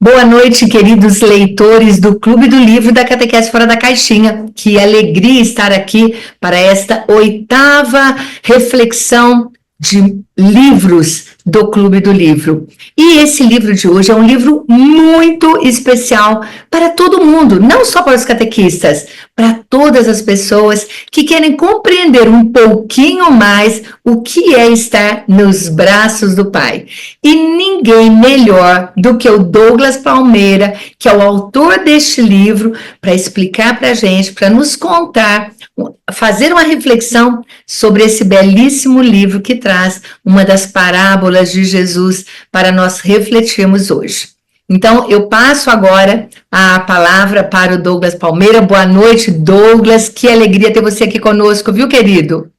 Boa noite, queridos leitores do Clube do Livro da Catequese Fora da Caixinha. Que alegria estar aqui para esta 8ª reflexão de livros do Clube do Livro. E esse livro de hoje é um livro muito especial para todo mundo, não só para os catequistas, para todas as pessoas que querem compreender um pouquinho mais o que é estar nos braços do Pai. E ninguém melhor do que o Douglas Palmeira, que é o autor deste livro, para explicar para a gente, para nos contar, fazer uma reflexão sobre esse belíssimo livro que traz uma das parábolas de Jesus para nós refletirmos hoje. Então, eu passo agora a palavra para o Douglas Palmeira. Boa noite, Douglas. Que alegria ter você aqui conosco, viu, querido?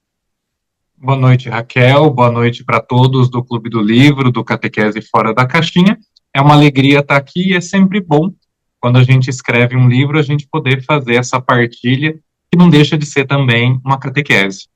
Boa noite, Raquel. Boa noite para todos do Clube do Livro, do Catequese Fora da Caixinha. É uma alegria estar aqui e é sempre bom, quando a gente escreve um livro, a gente poder fazer essa partilha, que não deixa de ser também uma catequese.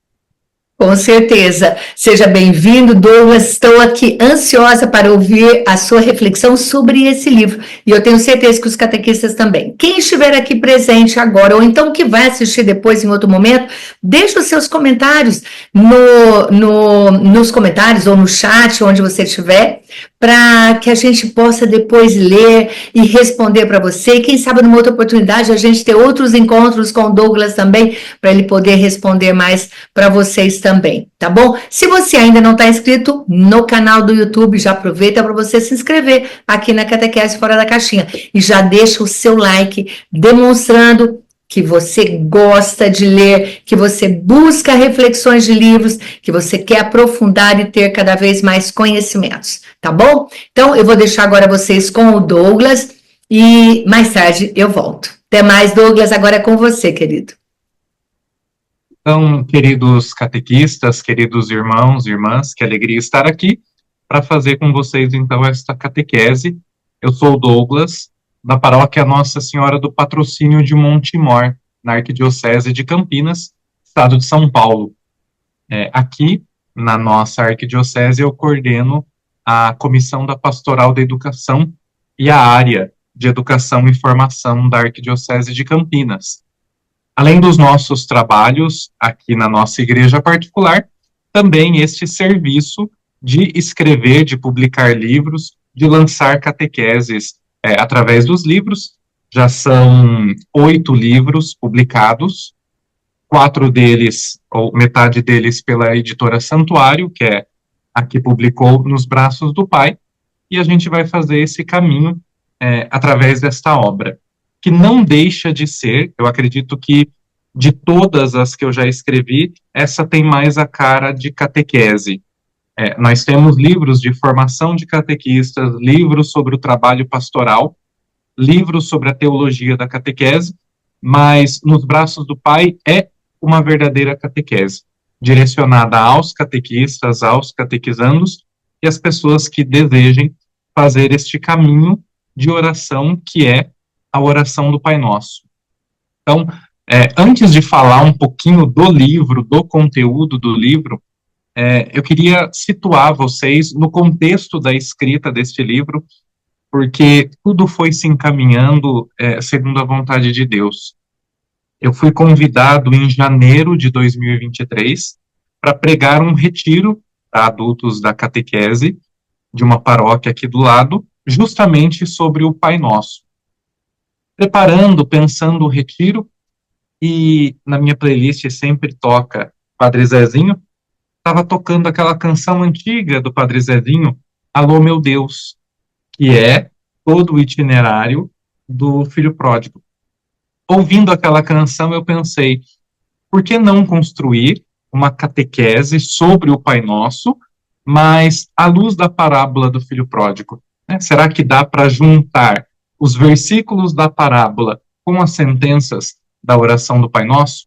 Com certeza. Seja bem-vindo, Douglas. Estou aqui ansiosa para ouvir a sua reflexão sobre esse livro. E eu tenho certeza que os catequistas também. Quem estiver aqui presente agora, ou então que vai assistir depois em outro momento, deixe os seus comentários nos comentários ou no chat, onde você estiver, para que a gente possa depois ler e responder para você. E quem sabe numa outra oportunidade a gente ter outros encontros com o Douglas também, para ele poder responder mais para vocês também, tá bom? Se você ainda não está inscrito no canal do YouTube, já aproveita para você se inscrever aqui na Catequese Fora da Caixinha e já deixa o seu like demonstrando que você gosta de ler, que você busca reflexões de livros, que você quer aprofundar e ter cada vez mais conhecimentos, tá bom? Então, eu vou deixar agora vocês com o Douglas e mais tarde eu volto. Até mais, Douglas, agora é com você, querido. Então, queridos catequistas, queridos irmãos e irmãs, que alegria estar aqui para fazer com vocês, então, esta catequese. Eu sou o Douglas, da paróquia Nossa Senhora do Patrocínio de Montemor, na Arquidiocese de Campinas, estado de São Paulo. Aqui, na nossa arquidiocese, eu coordeno a Comissão da Pastoral da Educação e a área de Educação e Formação da Arquidiocese de Campinas. Além dos nossos trabalhos aqui na nossa igreja particular, também este serviço de escrever, de publicar livros, de lançar catequeses através dos livros. Já são 8 livros publicados, 4 deles, ou metade deles, pela editora Santuário, que é a que publicou Nos Braços do Pai, e a gente vai fazer esse caminho através desta obra, que não deixa de ser, eu acredito que de todas as que eu já escrevi, essa tem mais a cara de catequese. Nós temos livros de formação de catequistas, livros sobre o trabalho pastoral, livros sobre a teologia da catequese, mas Nos Braços do Pai é uma verdadeira catequese, direcionada aos catequistas, aos catequizandos e às pessoas que desejem fazer este caminho de oração, que é a oração do Pai Nosso. Então, antes de falar um pouquinho do livro, do conteúdo do livro, eu queria situar vocês no contexto da escrita deste livro, porque tudo foi se encaminhando segundo a vontade de Deus. Eu fui convidado em janeiro de 2023 para pregar um retiro para adultos da catequese de uma paróquia aqui do lado, justamente sobre o Pai Nosso. Preparando, pensando o retiro, e na minha playlist sempre toca Padre Zezinho, estava tocando aquela canção antiga do Padre Zezinho, Alô Meu Deus, que é todo o itinerário do filho pródigo. Ouvindo aquela canção, eu pensei, por que não construir uma catequese sobre o Pai Nosso, mas à luz da parábola do filho pródigo? Será que dá para juntar os versículos da parábola com as sentenças da oração do Pai Nosso?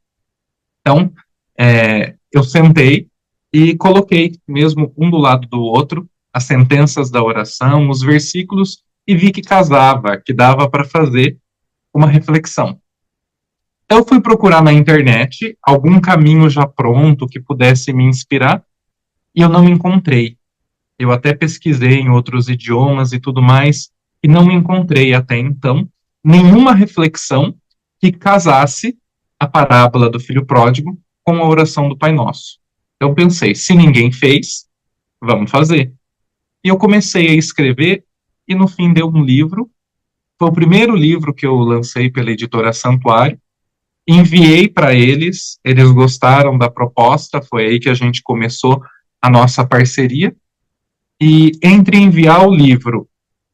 Então, eu sentei e coloquei, mesmo um do lado do outro, as sentenças da oração, os versículos, e vi que casava, que dava para fazer uma reflexão. Eu fui procurar na internet algum caminho já pronto que pudesse me inspirar, e eu não encontrei. Eu até pesquisei em outros idiomas e tudo mais, e não encontrei até então nenhuma reflexão que casasse a parábola do filho pródigo com a oração do Pai Nosso. Eu pensei, se ninguém fez, vamos fazer. E eu comecei a escrever e no fim deu um livro. Foi o primeiro livro que eu lancei pela editora Santuário. Enviei para eles, eles gostaram da proposta, foi aí que a gente começou a nossa parceria. E entre enviar o livro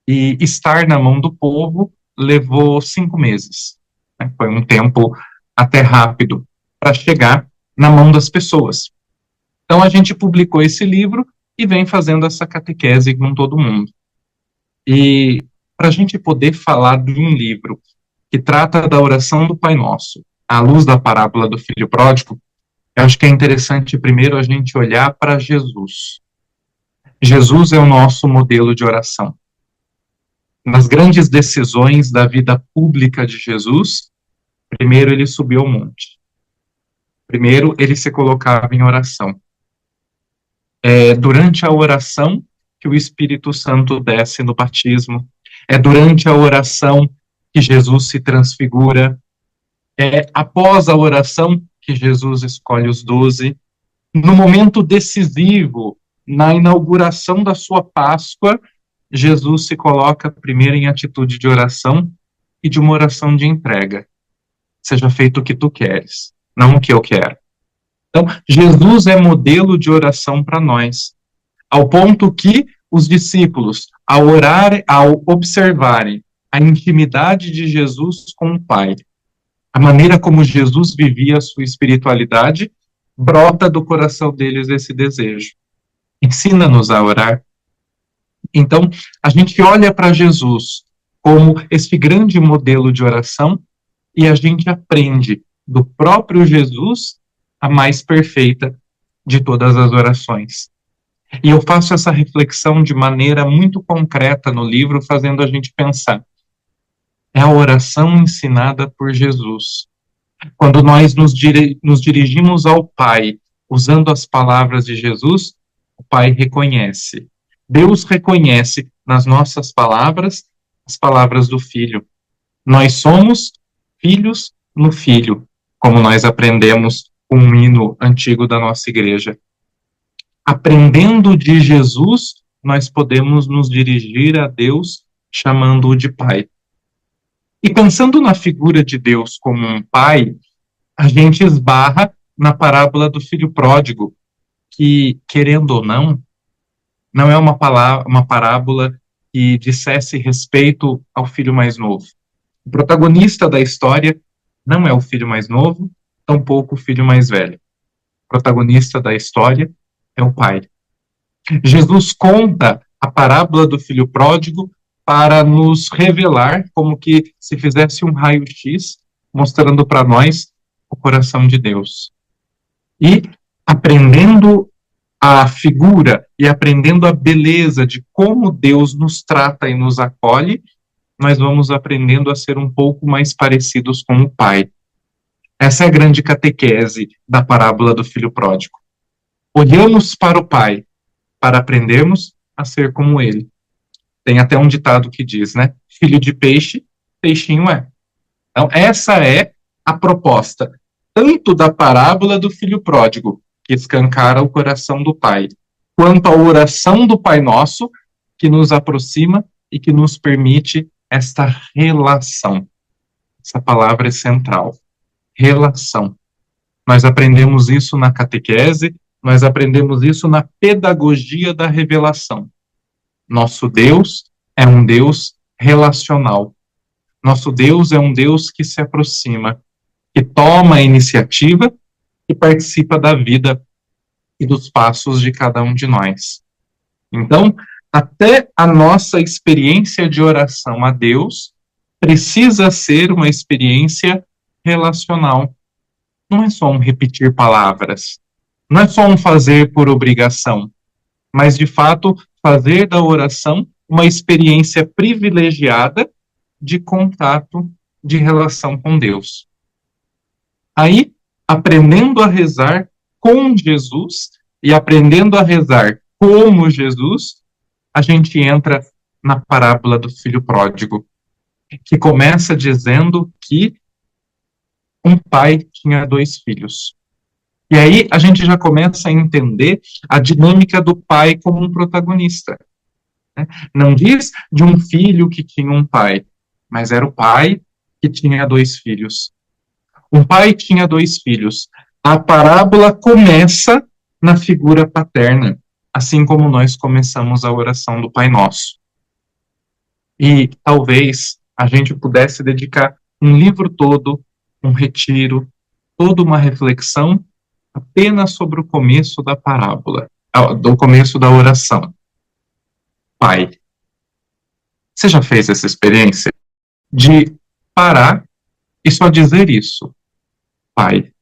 e estar na mão do povo, levou 5 meses. Né? Foi um tempo até rápido para chegar na mão das pessoas. Então a gente publicou esse livro e vem fazendo essa catequese com todo mundo. E para a gente poder falar de um livro que trata da oração do Pai Nosso, à luz da parábola do filho pródigo, eu acho que é interessante primeiro a gente olhar para Jesus. Jesus é o nosso modelo de oração. Nas grandes decisões da vida pública de Jesus, primeiro ele subiu ao monte. Primeiro ele se colocava em oração. É durante a oração que o Espírito Santo desce no batismo. É durante a oração que Jesus se transfigura. É após a oração que Jesus escolhe os 12. No momento decisivo, na inauguração da sua Páscoa, Jesus se coloca primeiro em atitude de oração e de uma oração de entrega. Seja feito o que tu queres, não o que eu quero. Então, Jesus é modelo de oração para nós, ao ponto que os discípulos, ao orarem, ao observarem a intimidade de Jesus com o Pai, a maneira como Jesus vivia a sua espiritualidade, brota do coração deles esse desejo. Ensina-nos a orar. Então, a gente olha para Jesus como esse grande modelo de oração e a gente aprende do próprio Jesus a mais perfeita de todas as orações. E eu faço essa reflexão de maneira muito concreta no livro, fazendo a gente pensar. É a oração ensinada por Jesus. Quando nós nos dirigimos ao Pai, usando as palavras de Jesus, o Pai reconhece. Deus reconhece nas nossas palavras as palavras do Filho. Nós somos filhos no Filho, como nós aprendemos um hino antigo da nossa igreja. Aprendendo de Jesus, nós podemos nos dirigir a Deus chamando-o de Pai. E pensando na figura de Deus como um pai, a gente esbarra na parábola do filho pródigo, que, querendo ou não, não é uma parábola que dissesse respeito ao filho mais novo. O protagonista da história não é o filho mais novo, tampouco o filho mais velho. O protagonista da história é o pai. Jesus conta a parábola do filho pródigo para nos revelar, como que se fizesse um raio-x, mostrando para nós o coração de Deus. E aprendendo a figura e aprendendo a beleza de como Deus nos trata e nos acolhe, nós vamos aprendendo a ser um pouco mais parecidos com o Pai. Essa é a grande catequese da parábola do filho pródigo. Olhamos para o Pai para aprendermos a ser como Ele. Tem até um ditado que diz, né? Filho de peixe, peixinho é. Então, essa é a proposta, tanto da parábola do filho pródigo, que escancara o coração do Pai, quanto a oração do Pai Nosso, que nos aproxima e que nos permite esta relação. Essa palavra é central. Relação. Nós aprendemos isso na catequese, nós aprendemos isso na pedagogia da revelação. Nosso Deus é um Deus relacional. Nosso Deus é um Deus que se aproxima, que toma a iniciativa e participa da vida e dos passos de cada um de nós. Então, até a nossa experiência de oração a Deus precisa ser uma experiência relacional. Não é só um repetir palavras, não é só um fazer por obrigação, mas, de fato, fazer da oração uma experiência privilegiada de contato, de relação com Deus. Aí, aprendendo a rezar com Jesus e aprendendo a rezar como Jesus, a gente entra na parábola do filho pródigo, que começa dizendo que um pai tinha 2 filhos. E aí a gente já começa a entender a dinâmica do pai como um protagonista, né? Não diz de um filho que tinha um pai, mas era o pai que tinha 2 filhos. Um pai tinha 2 filhos. A parábola começa na figura paterna, assim como nós começamos a oração do Pai Nosso. E talvez a gente pudesse dedicar um livro todo, um retiro, toda uma reflexão apenas sobre o começo da parábola, do começo da oração. Pai. Você já fez essa experiência de parar e só dizer isso? Pai.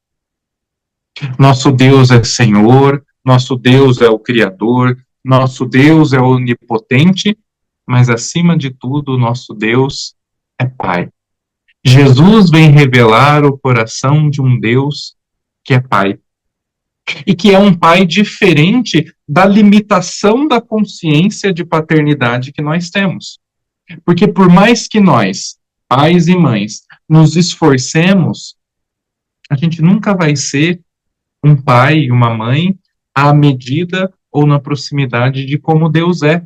Nosso Deus é Senhor, nosso Deus é o Criador, nosso Deus é onipotente, mas acima de tudo, nosso Deus é Pai. Jesus vem revelar o coração de um Deus que é Pai. E que é um pai diferente da limitação da consciência de paternidade que nós temos. Porque por mais que nós, pais e mães, nos esforcemos, a gente nunca vai ser um pai e uma mãe à medida ou na proximidade de como Deus é.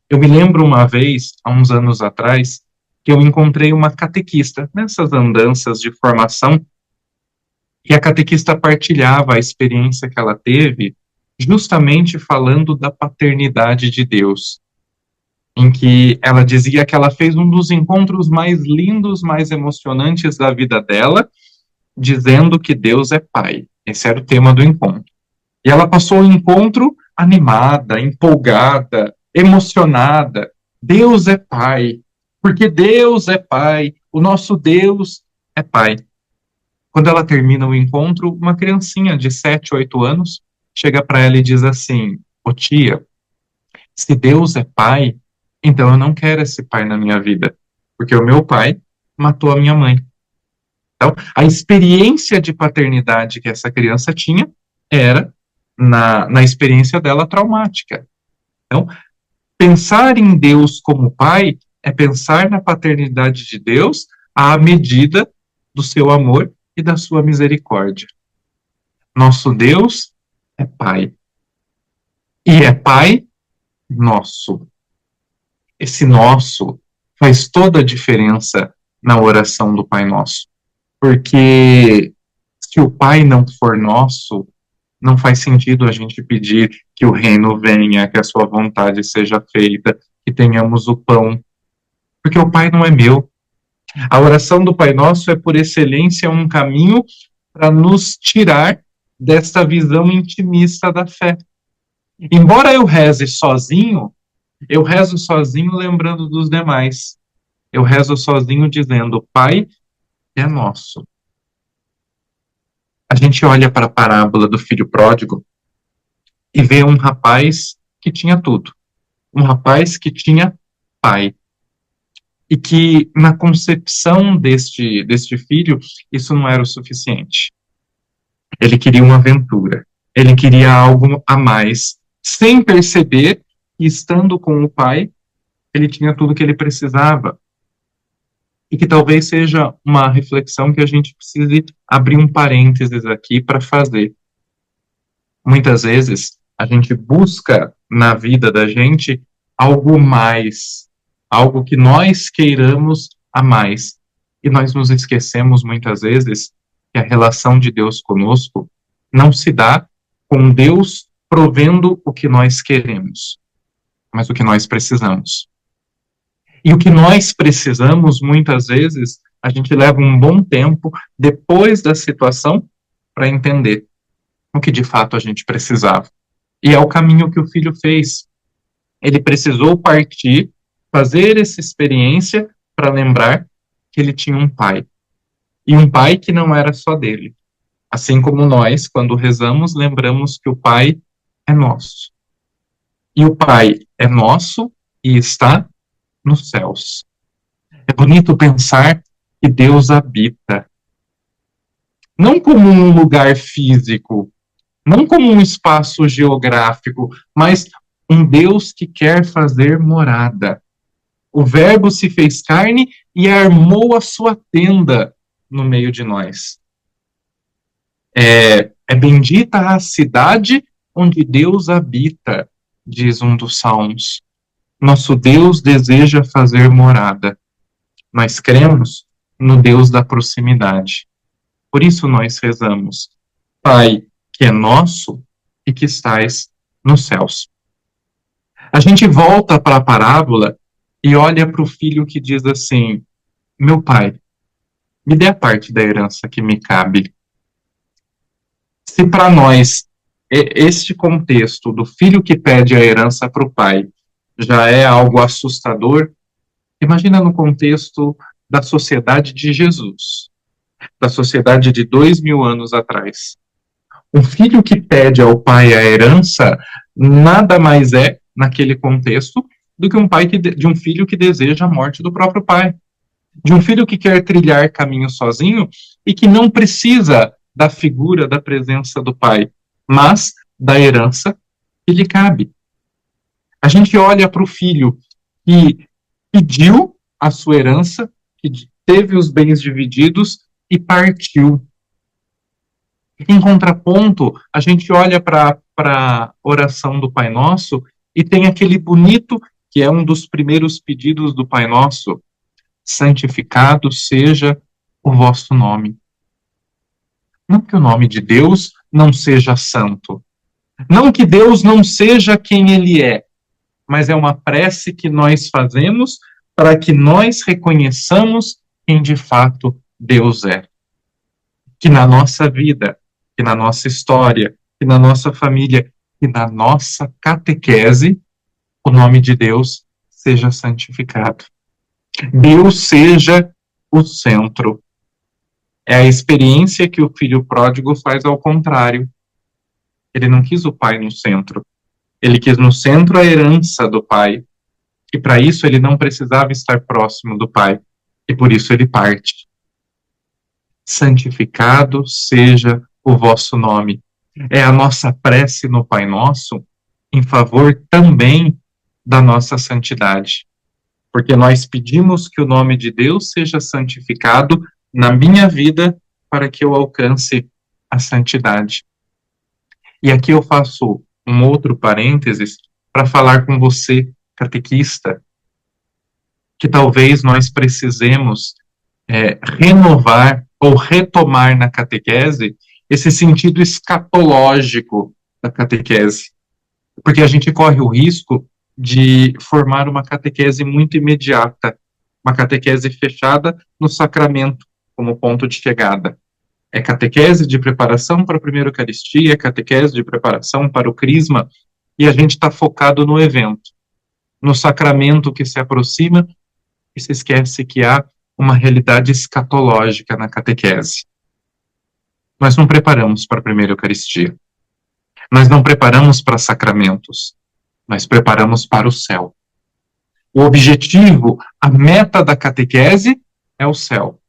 Eu me lembro uma vez, há uns anos atrás, que eu encontrei uma catequista nessas andanças de formação. E a catequista partilhava a experiência que ela teve, justamente falando da paternidade de Deus, em que ela dizia que ela fez um dos encontros mais lindos, mais emocionantes da vida dela, dizendo que Deus é Pai. Esse era o tema do encontro. E ela passou o encontro animada, empolgada, emocionada. Deus é Pai, porque Deus é Pai, o nosso Deus é Pai. Quando ela termina o encontro, uma criancinha de 7, 8 anos chega para ela e diz assim: ô tia, se Deus é pai, então eu não quero esse pai na minha vida, porque o meu pai matou a minha mãe. Então, a experiência de paternidade que essa criança tinha era, na experiência dela, traumática. Então, pensar em Deus como pai é pensar na paternidade de Deus à medida do seu amor e da sua misericórdia. Nosso Deus é Pai. E é Pai nosso. Esse nosso faz toda a diferença na oração do Pai Nosso. Porque se o Pai não for nosso, não faz sentido a gente pedir que o reino venha, que a sua vontade seja feita, que tenhamos o pão. Porque o Pai não é meu. A oração do Pai Nosso é, por excelência, um caminho para nos tirar desta visão intimista da fé. Embora eu reze sozinho, eu rezo sozinho lembrando dos demais. Eu rezo sozinho dizendo: Pai é nosso. A gente olha para a parábola do filho pródigo e vê um rapaz que tinha tudo. Um rapaz que tinha pai. E que, na concepção deste filho, isso não era o suficiente. Ele queria uma aventura. Ele queria algo a mais, sem perceber que, estando com o pai, ele tinha tudo que ele precisava. E que talvez seja uma reflexão que a gente precise abrir um parênteses aqui para fazer. Muitas vezes, a gente busca na vida da gente algo mais, algo que nós queiramos a mais. E nós nos esquecemos muitas vezes que a relação de Deus conosco não se dá com Deus provendo o que nós queremos, mas o que nós precisamos. E o que nós precisamos, muitas vezes, a gente leva um bom tempo depois da situação para entender o que de fato a gente precisava. E é o caminho que o filho fez. Ele precisou partir, fazer essa experiência para lembrar que ele tinha um pai. E um pai que não era só dele. Assim como nós, quando rezamos, lembramos que o pai é nosso. E o pai é nosso e está nos céus. É bonito pensar que Deus habita. Não como um lugar físico, não como um espaço geográfico, mas um Deus que quer fazer morada. O Verbo se fez carne e armou a sua tenda no meio de nós. É bendita a cidade onde Deus habita, diz um dos salmos. Nosso Deus deseja fazer morada. Nós cremos no Deus da proximidade. Por isso nós rezamos: Pai, que é nosso e que estais nos céus. A gente volta para a parábola e olha para o filho que diz assim: meu pai, me dê a parte da herança que me cabe. Se para nós este contexto do filho que pede a herança para o pai já é algo assustador, imagina no contexto da sociedade de Jesus, da sociedade de 2000 anos atrás. Um filho que pede ao pai a herança nada mais é, naquele contexto, do que de um filho que deseja a morte do próprio pai. De um filho que quer trilhar caminho sozinho e que não precisa da figura, da presença do pai, mas da herança que lhe cabe. A gente olha para o filho que pediu a sua herança, que teve os bens divididos e partiu. Em contraponto, a gente olha para a oração do Pai Nosso e tem aquele bonito, que é um dos primeiros pedidos do Pai Nosso: santificado seja o vosso nome. Não que o nome de Deus não seja santo, não que Deus não seja quem Ele é, mas é uma prece que nós fazemos para que nós reconheçamos quem de fato Deus é. Que na nossa vida, que na nossa história, que na nossa família, que na nossa catequese, o nome de Deus seja santificado. Deus seja o centro. É a experiência que o filho pródigo faz ao contrário. Ele não quis o pai no centro. Ele quis no centro a herança do pai. E para isso ele não precisava estar próximo do pai. E por isso ele parte. Santificado seja o vosso nome. É a nossa prece no Pai Nosso em favor também da nossa santidade. Porque nós pedimos que o nome de Deus seja santificado na minha vida para que eu alcance a santidade. E aqui eu faço um outro parênteses para falar com você, catequista, que talvez nós precisemos renovar ou retomar na catequese esse sentido escatológico da catequese. Porque a gente corre o risco de formar uma catequese muito imediata, uma catequese fechada no sacramento, como ponto de chegada. É catequese de preparação para a primeira Eucaristia, é catequese de preparação para o Crisma, e a gente está focado no evento, no sacramento que se aproxima, e se esquece que há uma realidade escatológica na catequese. Nós não preparamos para a primeira Eucaristia. Nós não preparamos para sacramentos. Nós preparamos para o céu. O objetivo, a meta da catequese é o céu.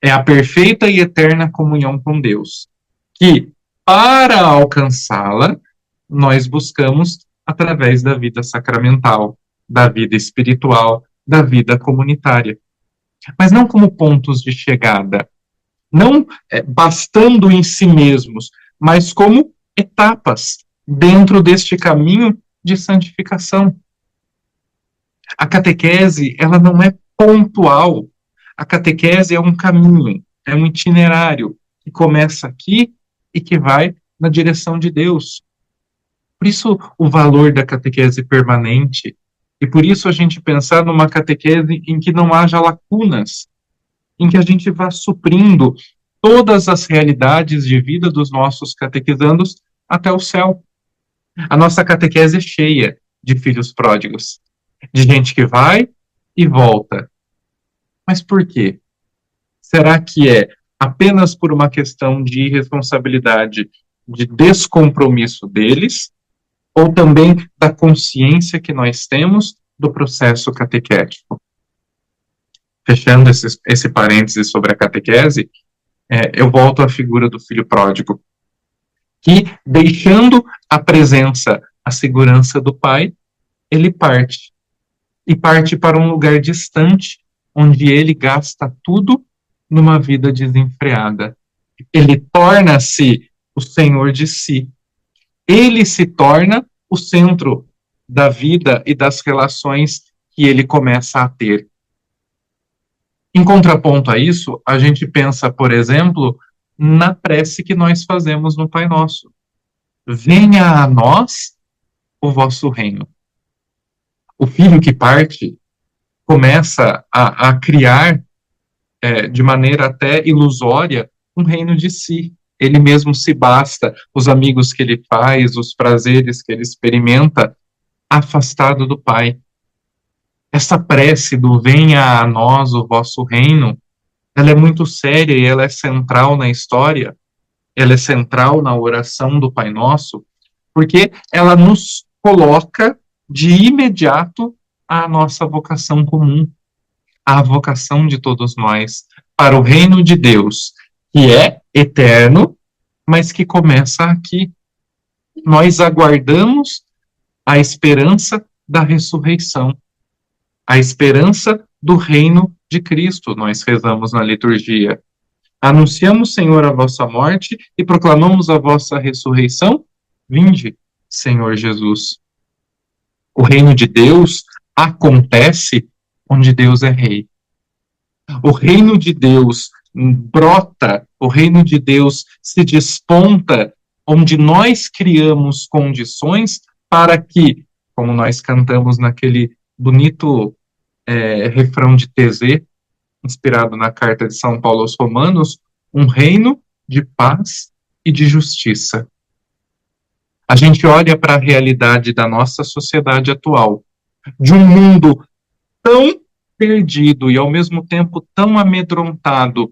É a perfeita e eterna comunhão com Deus, que, para alcançá-la, nós buscamos através da vida sacramental, da vida espiritual, da vida comunitária. Mas não como pontos de chegada, não bastando em si mesmos, mas como etapas dentro deste caminho de santificação. A catequese, ela não é pontual. A catequese é um caminho, é um itinerário que começa aqui e que vai na direção de Deus. Por isso, o valor da catequese permanente, e por isso a gente pensar numa catequese em que não haja lacunas, em que a gente vá suprindo todas as realidades de vida dos nossos catequizandos até o céu. A nossa catequese é cheia de filhos pródigos, de gente que vai e volta. Mas por quê? Será que é apenas por uma questão de irresponsabilidade, de descompromisso deles, ou também da consciência que nós temos do processo catequético? Fechando esse parêntese sobre a catequese, eu volto à figura do filho pródigo, que, deixando a presença, a segurança do Pai, ele parte. E parte para um lugar distante, onde ele gasta tudo numa vida desenfreada. Ele torna-se o senhor de si. Ele se torna o centro da vida e das relações que ele começa a ter. Em contraponto a isso, a gente pensa, por exemplo, na prece que nós fazemos no Pai Nosso. Venha a nós o vosso reino. O filho que parte começa a criar, de maneira até ilusória, um reino de si. Ele mesmo se basta, os amigos que ele faz, os prazeres que ele experimenta, afastado do Pai. Essa prece do venha a nós o vosso reino, ela é muito séria e ela é central na história, ela é central na oração do Pai Nosso, porque ela nos coloca de imediato à nossa vocação comum, à vocação de todos nós, para o reino de Deus, que é eterno, mas que começa aqui. Nós aguardamos a esperança da ressurreição, a esperança do reino de Cristo, nós rezamos na liturgia. Anunciamos, Senhor, a vossa morte e proclamamos a vossa ressurreição. Vinde, Senhor Jesus. O reino de Deus acontece onde Deus é rei. O reino de Deus brota, o reino de Deus se desponta onde nós criamos condições para que, como nós cantamos naquele bonito refrão de Thésée, inspirado na carta de São Paulo aos Romanos, um reino de paz e de justiça. A gente olha para a realidade da nossa sociedade atual, de um mundo tão perdido e ao mesmo tempo tão amedrontado,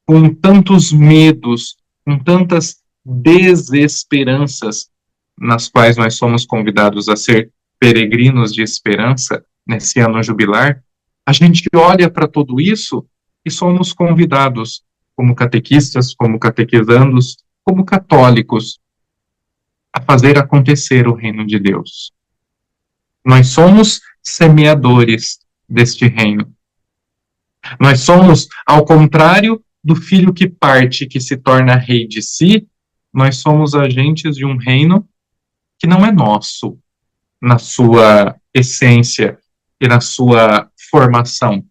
com tantos medos, com tantas desesperanças, nas quais nós somos convidados a ser peregrinos de esperança nesse ano jubilar. A gente olha para tudo isso e somos convidados, como catequistas, como catequizandos, como católicos, a fazer acontecer o reino de Deus. Nós somos semeadores deste reino. Nós somos, ao contrário do filho que parte, que se torna rei de si, nós somos agentes de um reino que não é nosso, na sua essência e na sua formação,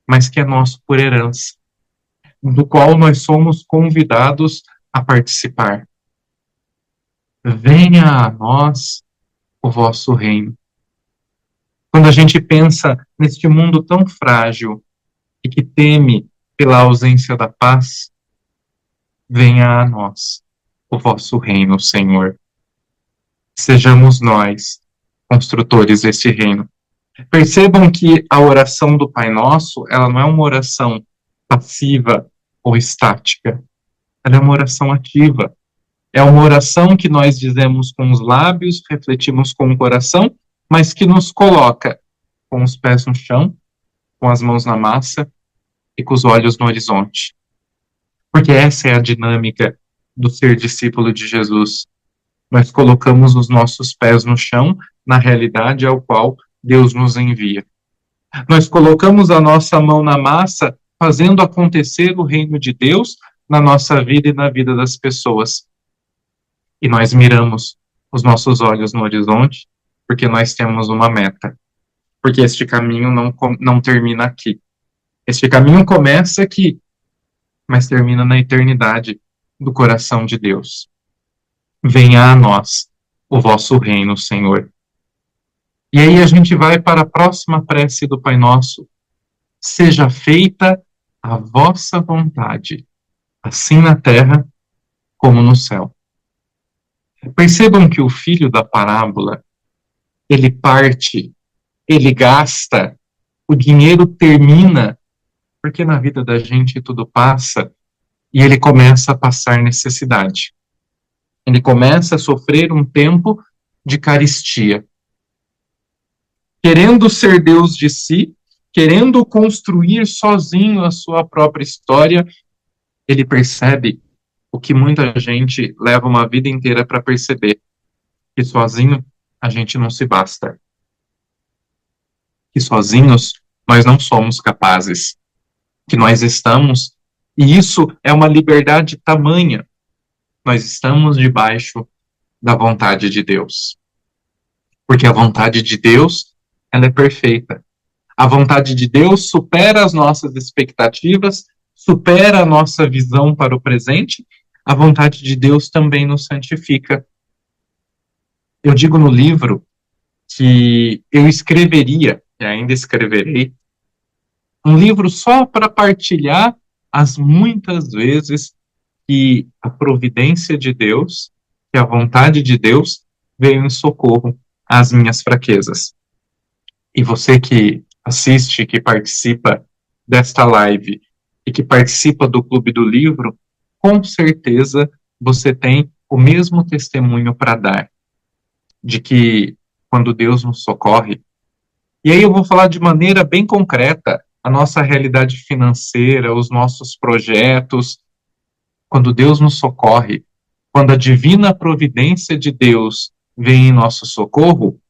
mas que é nosso por herança, do qual nós somos convidados a participar. Venha a nós o vosso reino. Quando a gente pensa neste mundo tão frágil e que teme pela ausência da paz, venha a nós o vosso reino, Senhor. Sejamos nós construtores deste reino. Percebam que a oração do Pai Nosso, ela não é uma oração passiva ou estática. Ela é uma oração ativa. É uma oração que nós dizemos com os lábios, refletimos com o coração, mas que nos coloca com os pés no chão, com as mãos na massa e com os olhos no horizonte. Porque essa é a dinâmica do ser discípulo de Jesus. Nós colocamos os nossos pés no chão, na realidade ao qual Deus nos envia. Nós colocamos a nossa mão na massa, fazendo acontecer o reino de Deus na nossa vida e na vida das pessoas. E nós miramos os nossos olhos no horizonte, porque nós temos uma meta. Porque este caminho não termina aqui. Este caminho começa aqui, mas termina na eternidade do coração de Deus. Venha a nós o vosso reino, Senhor. E aí a gente vai para a próxima prece do Pai Nosso. Seja feita a vossa vontade, assim na terra como no céu. Percebam que o filho da parábola, ele parte, ele gasta, o dinheiro termina, porque na vida da gente tudo passa, e ele começa a passar necessidade. Ele começa a sofrer um tempo de carestia. Querendo ser Deus de si, querendo construir sozinho a sua própria história, ele percebe o que muita gente leva uma vida inteira para perceber. que sozinho a gente não se basta, que sozinhos nós não somos capazes, que nós estamos, e isso é uma liberdade tamanha, nós estamos debaixo da vontade de Deus. Porque a vontade de Deus, ela é perfeita. A vontade de Deus supera as nossas expectativas, supera a nossa visão para o presente. A vontade de Deus também nos santifica. Eu digo no livro que eu escreveria, e ainda escreverei, um livro só para partilhar as muitas vezes que a providência de Deus, que a vontade de Deus veio em socorro às minhas fraquezas. E você que assiste, que participa desta live e que participa do Clube do Livro, com certeza você tem o mesmo testemunho para dar, de que quando Deus nos socorre, e aí eu vou falar de maneira bem concreta, a nossa realidade financeira, os nossos projetos, quando Deus nos socorre, quando a divina providência de Deus vem em nosso socorro,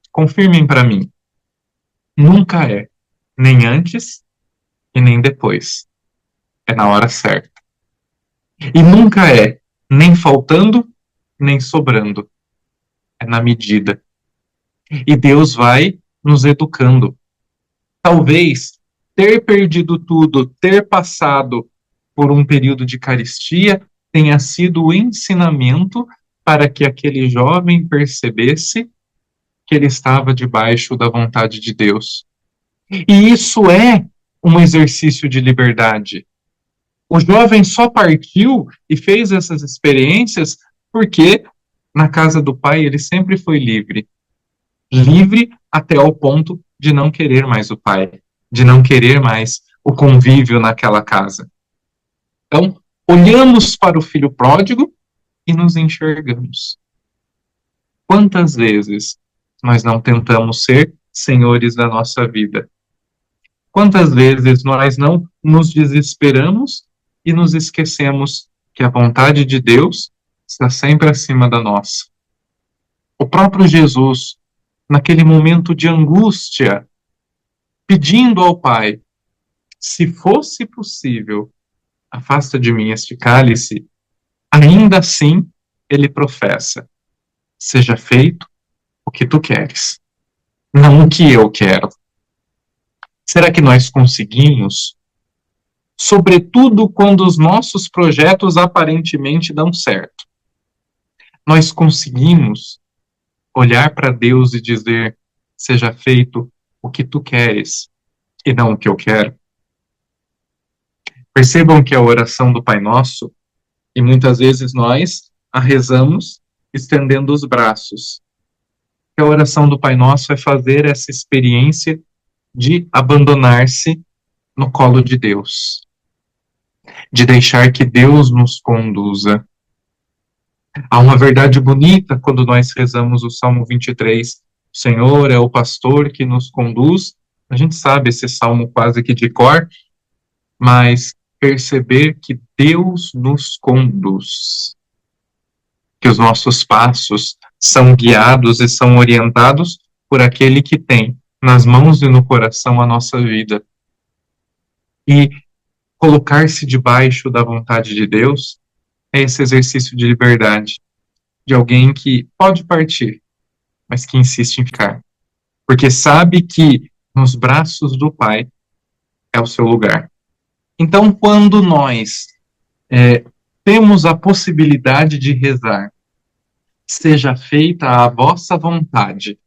confirmem para mim, nunca é nem antes e nem depois. É na hora certa. E nunca é nem faltando, nem sobrando. É na medida. E Deus vai nos educando. Talvez ter perdido tudo, ter passado por um período de carestia, tenha sido o ensinamento para que aquele jovem percebesse que ele estava debaixo da vontade de Deus. E isso é um exercício de liberdade. O jovem só partiu e fez essas experiências porque na casa do pai ele sempre foi livre. Livre até ao ponto de não querer mais o pai, de não querer mais o convívio naquela casa. Então, olhamos para o filho pródigo e nos enxergamos. Quantas vezes nós não tentamos ser senhores da nossa vida? Quantas vezes nós não nos desesperamos e nos esquecemos que a vontade de Deus está sempre acima da nossa? O próprio Jesus, naquele momento de angústia, pedindo ao Pai, se fosse possível, afasta de mim este cálice, ainda assim ele professa, seja feito o que tu queres, não o que eu quero. Será que nós conseguimos? Sobretudo quando os nossos projetos aparentemente dão certo. Nós conseguimos olhar para Deus e dizer, seja feito o que tu queres e não o que eu quero. Percebam que a oração do Pai Nosso, e muitas vezes nós a rezamos estendendo os braços. A oração do Pai Nosso é fazer essa experiência de abandonar-se no colo de Deus, de deixar que Deus nos conduza. Há uma verdade bonita quando nós rezamos o Salmo 23, o Senhor é o pastor que nos conduz. A gente sabe esse salmo quase que de cor, mas perceber que Deus nos conduz, que os nossos passos são guiados e são orientados por aquele que tem nas mãos e no coração a nossa vida. E colocar-se debaixo da vontade de Deus é esse exercício de liberdade, de alguém que pode partir, mas que insiste em ficar, porque sabe que nos braços do Pai é o seu lugar. Então, quando nós temos a possibilidade de rezar, seja feita a vossa vontade,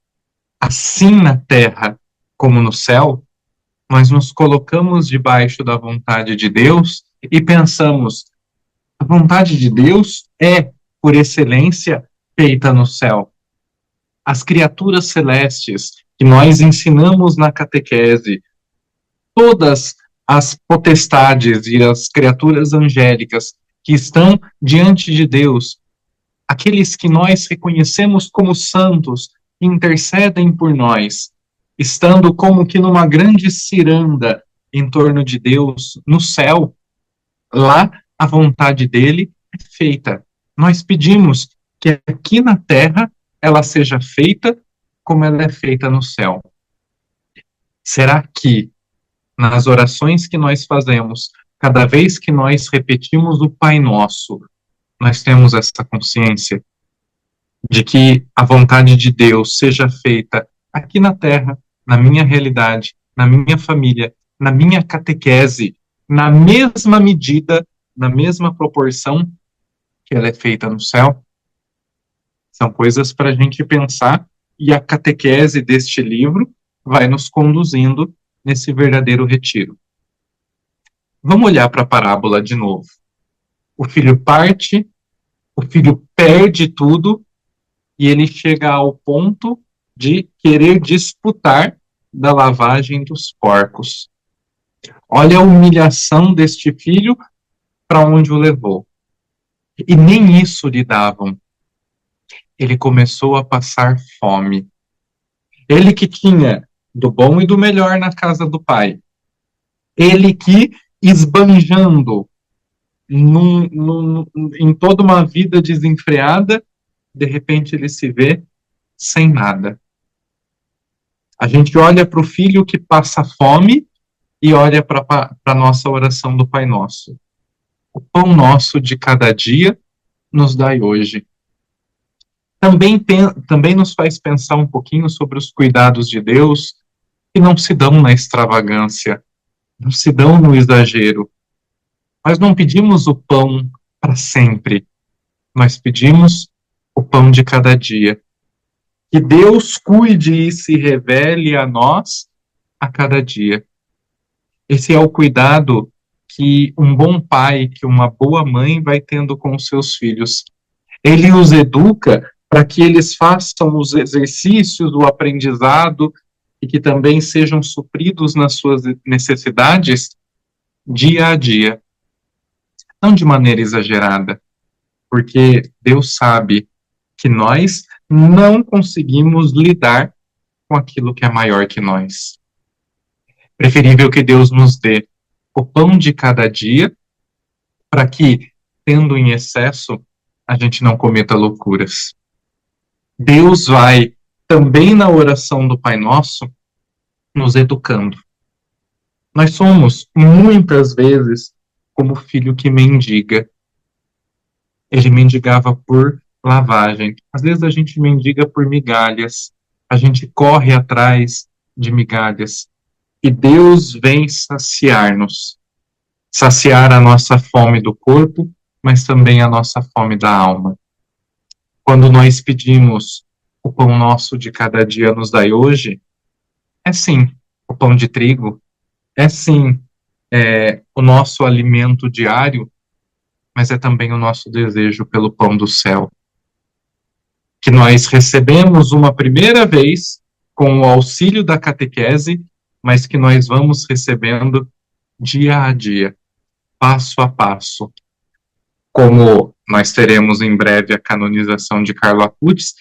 assim na terra como no céu, nós nos colocamos debaixo da vontade de Deus e pensamos, a vontade de Deus é, por excelência, feita no céu. As criaturas celestes que nós ensinamos na catequese, todas as potestades e as criaturas angélicas que estão diante de Deus, aqueles que nós reconhecemos como santos, que intercedem por nós, estando como que numa grande ciranda em torno de Deus, no céu, lá a vontade dele é feita. Nós pedimos que aqui na terra ela seja feita como ela é feita no céu. Será que nas orações que nós fazemos, cada vez que nós repetimos o Pai Nosso, nós temos essa consciência de que a vontade de Deus seja feita aqui na terra, na minha realidade, na minha família, na minha catequese, na mesma medida, na mesma proporção que ela é feita no céu? São coisas para a gente pensar, e a catequese deste livro vai nos conduzindo nesse verdadeiro retiro. Vamos olhar para a parábola de novo. O filho parte, o filho perde tudo, e ele chega ao ponto de querer disputar da lavagem dos porcos. Olha a humilhação deste filho, para onde o levou. E nem isso lhe davam. Ele começou a passar fome. Ele que tinha do bom e do melhor na casa do pai. Ele que, esbanjando em toda uma vida desenfreada, de repente ele se vê sem nada. A gente olha para o filho que passa fome e olha para a nossa oração do Pai Nosso. O pão nosso de cada dia nos dai hoje. Também nos faz pensar um pouquinho sobre os cuidados de Deus, que não se dão na extravagância, não se dão no exagero. Nós não pedimos o pão para sempre, nós pedimos o pão de cada dia. Que Deus cuide e se revele a nós a cada dia. Esse é o cuidado que um bom pai, que uma boa mãe vai tendo com os seus filhos. Ele os educa para que eles façam os exercícios, o aprendizado, e que também sejam supridos nas suas necessidades dia a dia. Não de maneira exagerada, porque Deus sabe que nós não conseguimos lidar com aquilo que é maior que nós. Preferível que Deus nos dê o pão de cada dia, para que, tendo em excesso, a gente não cometa loucuras. Deus vai, também na oração do Pai Nosso, nos educando. Nós somos, muitas vezes, como o filho que mendiga. Ele mendigava por lavagem. Às vezes a gente mendiga por migalhas. A gente corre atrás de migalhas. E Deus vem saciar-nos. Saciar a nossa fome do corpo, mas também a nossa fome da alma. Quando nós pedimos o pão nosso de cada dia nos dai hoje, é sim o pão de trigo, é sim o nosso alimento diário, mas é também o nosso desejo pelo pão do céu, que nós recebemos uma primeira vez com o auxílio da catequese, mas que nós vamos recebendo dia a dia, passo a passo. Como nós teremos em breve a canonização de Carlo Acutis,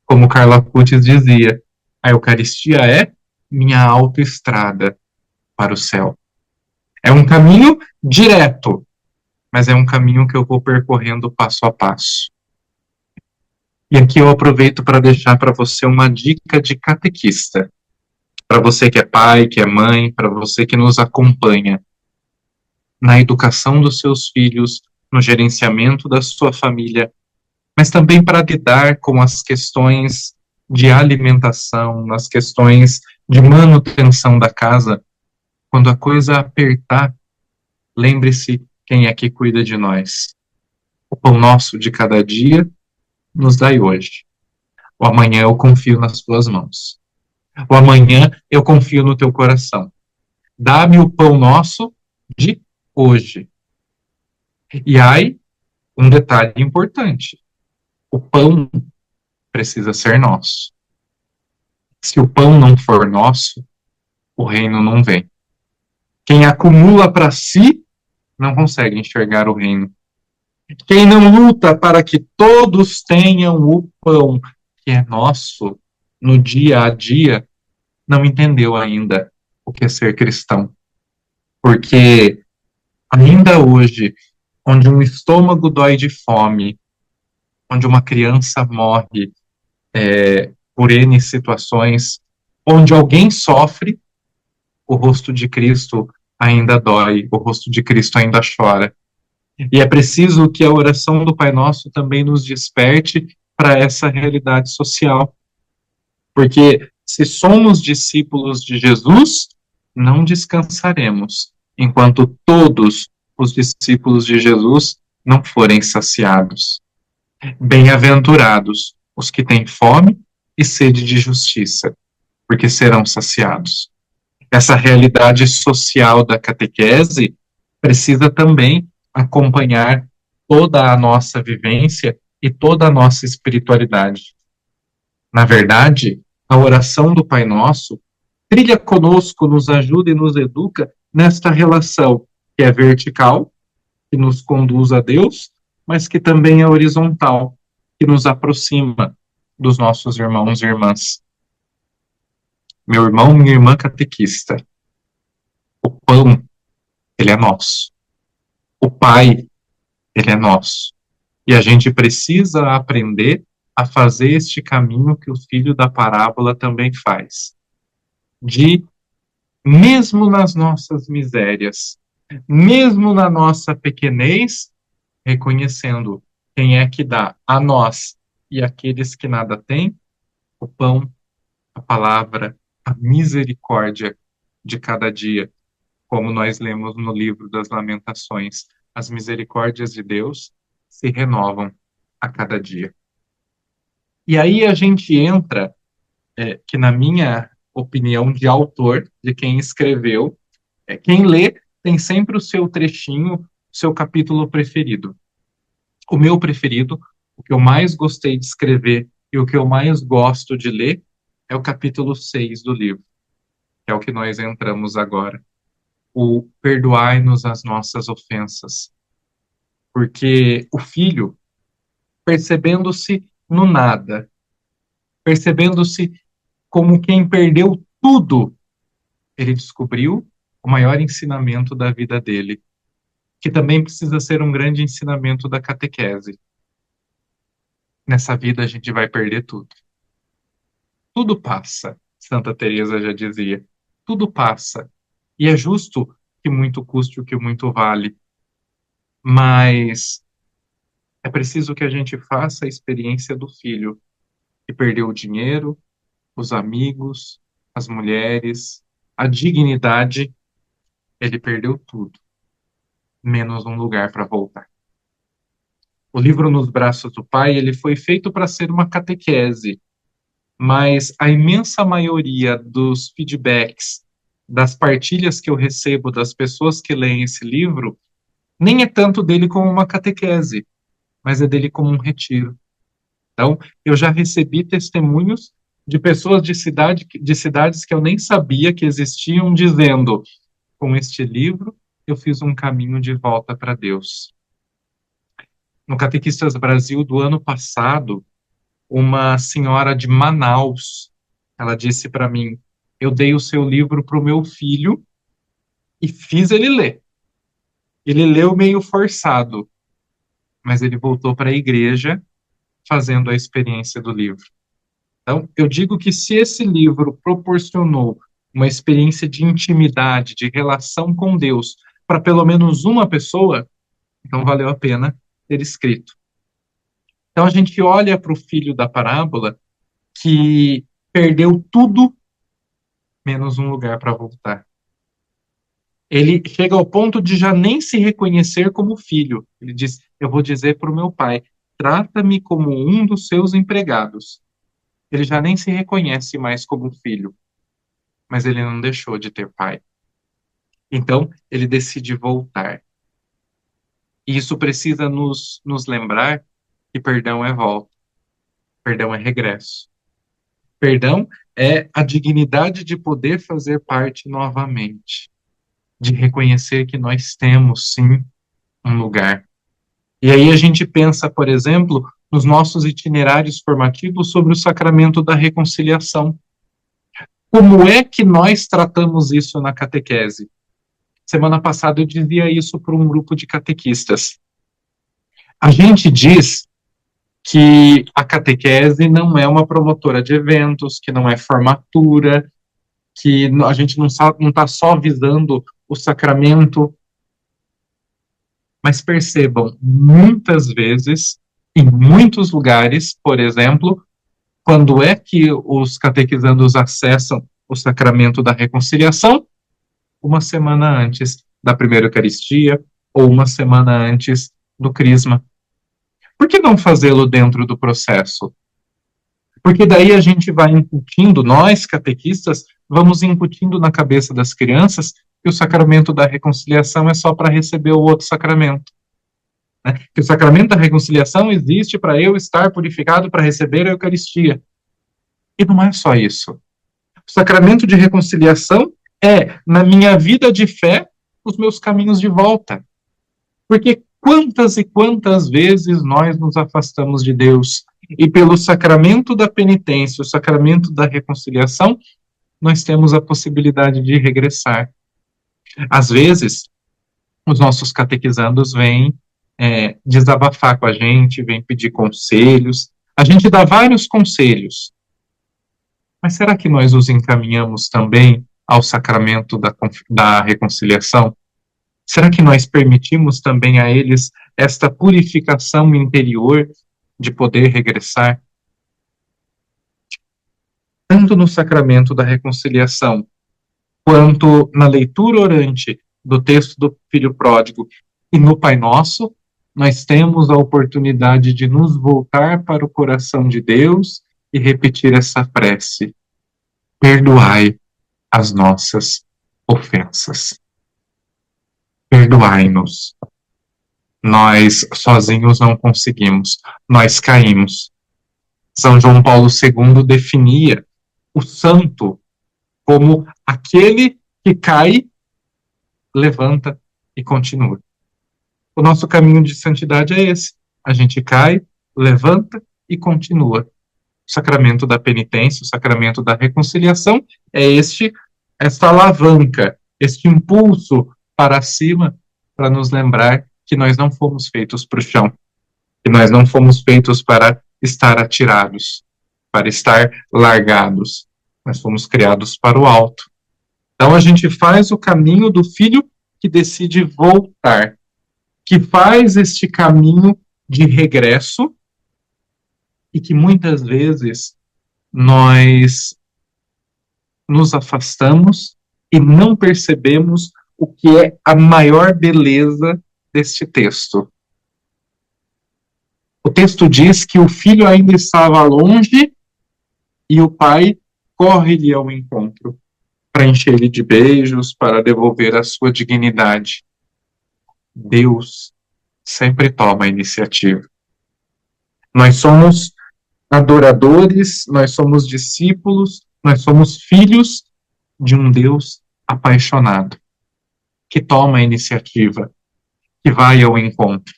como Carlo Acutis dizia, a Eucaristia é minha autoestrada para o céu. É um caminho direto, mas é um caminho que eu vou percorrendo passo a passo. E aqui eu aproveito para deixar para você uma dica de catequista. Para você que é pai, que é mãe, para você que nos acompanha na educação dos seus filhos, no gerenciamento da sua família, mas também para lidar com as questões de alimentação, nas questões de manutenção da casa. Quando a coisa apertar, lembre-se quem é que cuida de nós. O pão nosso de cada dia nos dai hoje. O amanhã eu confio nas tuas mãos. O amanhã eu confio no teu coração. Dá-me o pão nosso de hoje. E aí, um detalhe importante. O pão precisa ser nosso. Se o pão não for nosso, o reino não vem. Quem acumula para si, não consegue enxergar o reino. Quem não luta para que todos tenham o pão que é nosso no dia a dia, não entendeu ainda o que é ser cristão. Porque ainda hoje, onde um estômago dói de fome, onde uma criança morre, por N situações, onde alguém sofre, o rosto de Cristo ainda dói, o rosto de Cristo ainda chora. E é preciso que a oração do Pai Nosso também nos desperte para essa realidade social. Porque se somos discípulos de Jesus, não descansaremos enquanto todos os discípulos de Jesus não forem saciados. Bem-aventurados os que têm fome e sede de justiça, porque serão saciados. Essa realidade social da catequese precisa também acompanhar toda a nossa vivência e toda a nossa espiritualidade. Na verdade, a oração do Pai Nosso trilha conosco, nos ajuda e nos educa nesta relação que é vertical, que nos conduz a Deus, mas que também é horizontal, que nos aproxima dos nossos irmãos e irmãs. Meu irmão, minha irmã catequista, o pão, ele é nosso. O Pai, ele é nosso. E a gente precisa aprender a fazer este caminho que o filho da parábola também faz. De, mesmo nas nossas misérias, mesmo na nossa pequenez, reconhecendo quem é que dá a nós e aqueles que nada têm, o pão, a palavra, a misericórdia de cada dia, como nós lemos no livro das Lamentações. As misericórdias de Deus se renovam a cada dia. E aí a gente entra, que na minha opinião de autor, de quem escreveu, quem lê tem sempre o seu trechinho, o seu capítulo preferido. O meu preferido, o que eu mais gostei de escrever e o que eu mais gosto de ler, é o capítulo 6 do livro, que é o que nós entramos agora. O perdoai-nos as nossas ofensas. Porque o filho, percebendo-se no nada, percebendo-se como quem perdeu tudo, ele descobriu o maior ensinamento da vida dele, que também precisa ser um grande ensinamento da catequese. Nessa vida a gente vai perder tudo. Tudo passa, Santa Teresa já dizia. Tudo passa. E é justo que muito custe o que muito vale. Mas é preciso que a gente faça a experiência do filho, que perdeu o dinheiro, os amigos, as mulheres, a dignidade. Ele perdeu tudo, menos um lugar para voltar. O livro Nos Braços do Pai, ele foi feito para ser uma catequese, mas a imensa maioria dos feedbacks, das partilhas que eu recebo das pessoas que leem esse livro, nem é tanto dele como uma catequese, mas é dele como um retiro. Então, eu já recebi testemunhos de pessoas de cidades que eu nem sabia que existiam, dizendo: com este livro, eu fiz um caminho de volta para Deus. No Catequistas Brasil do ano passado, uma senhora de Manaus, ela disse para mim: eu dei o seu livro para o meu filho e fiz ele ler. Ele leu meio forçado, mas ele voltou para a igreja fazendo a experiência do livro. Então, eu digo que se esse livro proporcionou uma experiência de intimidade, de relação com Deus, para pelo menos uma pessoa, então valeu a pena ter escrito. Então, a gente olha para o filho da parábola que perdeu tudo menos um lugar para voltar. Ele chega ao ponto de já nem se reconhecer como filho. Ele diz: eu vou dizer para o meu pai, trata-me como um dos seus empregados. Ele já nem se reconhece mais como filho, mas ele não deixou de ter pai. Então, ele decide voltar. E isso precisa nos lembrar que perdão é volta, perdão é regresso. Perdão é a dignidade de poder fazer parte novamente, de reconhecer que nós temos, sim, um lugar. E aí a gente pensa, por exemplo, nos nossos itinerários formativos sobre o sacramento da reconciliação. Como é que nós tratamos isso na catequese? Semana passada eu dizia isso para um grupo de catequistas. A gente diz que a catequese não é uma promotora de eventos, que não é formatura, que a gente não está só visando o sacramento. Mas percebam, muitas vezes, em muitos lugares, por exemplo, quando é que os catequizandos acessam o sacramento da reconciliação? Uma semana antes da primeira Eucaristia ou uma semana antes do Crisma. Por que não fazê-lo dentro do processo? Porque daí a gente vai incutindo, nós, catequistas, vamos incutindo na cabeça das crianças que o sacramento da reconciliação é só para receber o outro sacramento. Né? Que o sacramento da reconciliação existe para eu estar purificado para receber a Eucaristia. E não é só isso. O sacramento de reconciliação é, na minha vida de fé, os meus caminhos de volta. Porque quantas e quantas vezes nós nos afastamos de Deus e pelo sacramento da penitência, o sacramento da reconciliação, nós temos a possibilidade de regressar. Às vezes, os nossos catequizandos vêm desabafar com a gente, vêm pedir conselhos. A gente dá vários conselhos. Mas será que nós os encaminhamos também ao sacramento da reconciliação? Será que nós permitimos também a eles esta purificação interior de poder regressar? Tanto no sacramento da reconciliação, quanto na leitura orante do texto do Filho Pródigo e no Pai Nosso, nós temos a oportunidade de nos voltar para o coração de Deus e repetir essa prece: perdoai as nossas ofensas. Perdoai-nos. Nós sozinhos não conseguimos, nós caímos. São João Paulo II definia o santo como aquele que cai, levanta e continua. O nosso caminho de santidade é esse. A gente cai, levanta e continua. O sacramento da penitência, o sacramento da reconciliação é esta alavanca, este impulso para cima, para nos lembrar que nós não fomos feitos para o chão, que nós não fomos feitos para estar atirados, para estar largados. Nós fomos criados para o alto. Então a gente faz o caminho do filho que decide voltar, que faz este caminho de regresso e que muitas vezes nós nos afastamos e não percebemos o que é a maior beleza deste texto. O texto diz que o filho ainda estava longe e o pai corre-lhe ao encontro para encher-lhe de beijos, para devolver a sua dignidade. Deus sempre toma a iniciativa. Nós somos adoradores, nós somos discípulos, nós somos filhos de um Deus apaixonado, que toma a iniciativa, que vai ao encontro.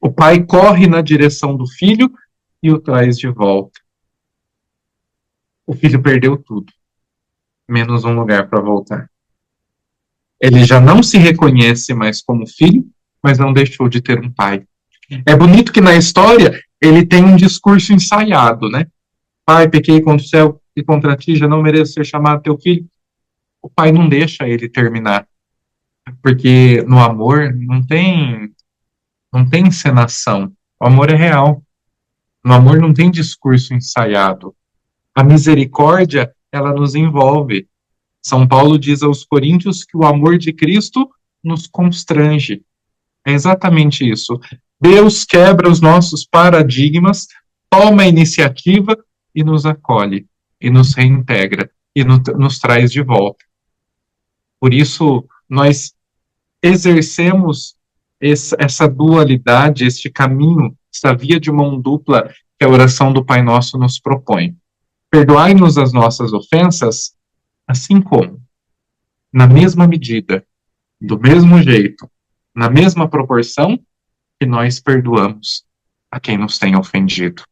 O pai corre na direção do filho e o traz de volta. O filho perdeu tudo, menos um lugar para voltar. Ele já não se reconhece mais como filho, mas não deixou de ter um pai. É bonito que na história ele tem um discurso ensaiado, né? Pai, pequei contra o céu e contra ti, já não mereço ser chamado teu filho. O pai não deixa ele terminar, porque no amor não tem encenação. O amor é real. No amor não tem discurso ensaiado. A misericórdia, ela nos envolve. São Paulo diz aos Coríntios que o amor de Cristo nos constrange. É exatamente isso. Deus quebra os nossos paradigmas, toma a iniciativa e nos acolhe, e nos reintegra, e nos traz de volta. Por isso, nós exercemos essa dualidade, este caminho, essa via de mão dupla que a oração do Pai Nosso nos propõe. Perdoai-nos as nossas ofensas, assim como, na mesma medida, do mesmo jeito, na mesma proporção que nós perdoamos a quem nos tem ofendido.